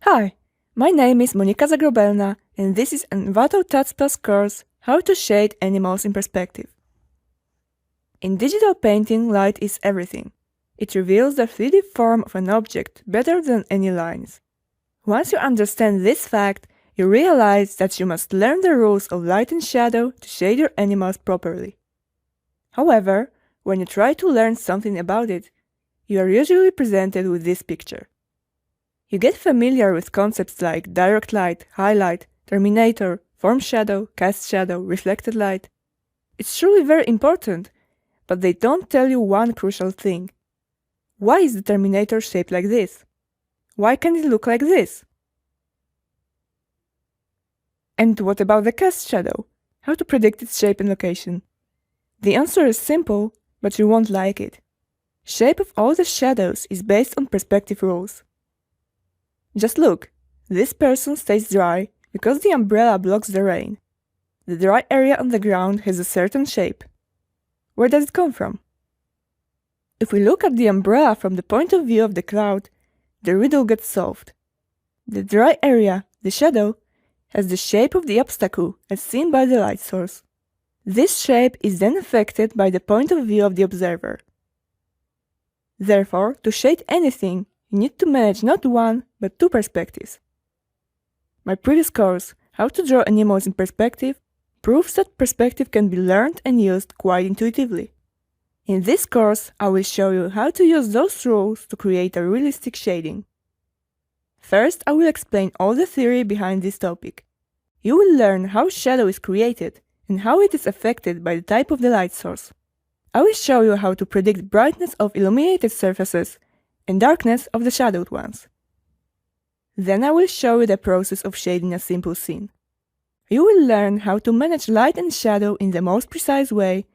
Hi, my name is Monika Zagrobelna and this is an Envato Tats Plus course How to Shade Animals in Perspective. In digital painting, light is everything. It reveals the 3D form of an object better than any lines. Once you understand this fact, you realize that you must learn the rules of light and shadow to shade your animals properly. However, when you try to learn something about it, you are usually presented with this picture. You get familiar with concepts like direct light, highlight, terminator, form shadow, cast shadow, reflected light. It's truly very important, but they don't tell you one crucial thing. Why is the terminator shaped like this? Why can't it look like this? And what about the cast shadow? How to predict its shape and location? The answer is simple, but you won't like it. Shape of all the shadows is based on perspective rules. Just look, this person stays dry because the umbrella blocks the rain. The dry area on the ground has a certain shape. Where does it come from? If we look at the umbrella from the point of view of the cloud, the riddle gets solved. The dry area, the shadow, has the shape of the obstacle as seen by the light source. This shape is then affected by the point of view of the observer. Therefore, to shade anything, you need to manage not one, but two perspectives. My previous course, How to Draw Animals in Perspective, proves that perspective can be learned and used quite intuitively. In this course, I will show you how to use those rules to create a realistic shading. First, I will explain all the theory behind this topic. You will learn how shadow is created and how it is affected by the type of the light source. I will show you how to predict brightness of illuminated surfaces and darkness of the shadowed ones. Then I will show you the process of shading a simple scene. You will learn how to manage light and shadow in the most precise way,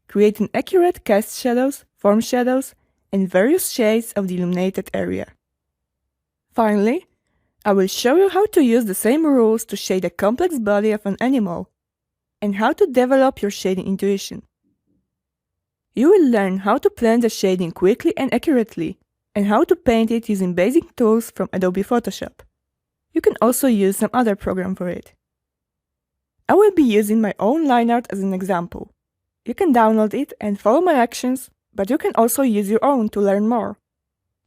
creating accurate cast shadows, form shadows, and various shades of the illuminated area. Finally, I will show you how to use the same rules to shade a complex body of an animal, and how to develop your shading intuition. You will learn how to plan the shading quickly and accurately, and how to paint it using basic tools from Adobe Photoshop. You can also use some other program for it. I will be using my own line art as an example. You can download it and follow my actions, but you can also use your own to learn more.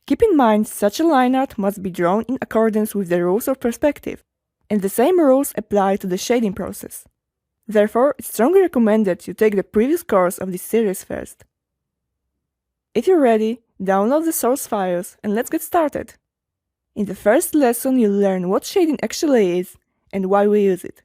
Keep in mind, such a line art must be drawn in accordance with the rules of perspective, and the same rules apply to the shading process. Therefore, it's strongly recommended you take the previous course of this series first. If you're ready, download the source files and let's get started. In the first lesson, you'll learn what shading actually is and why we use it.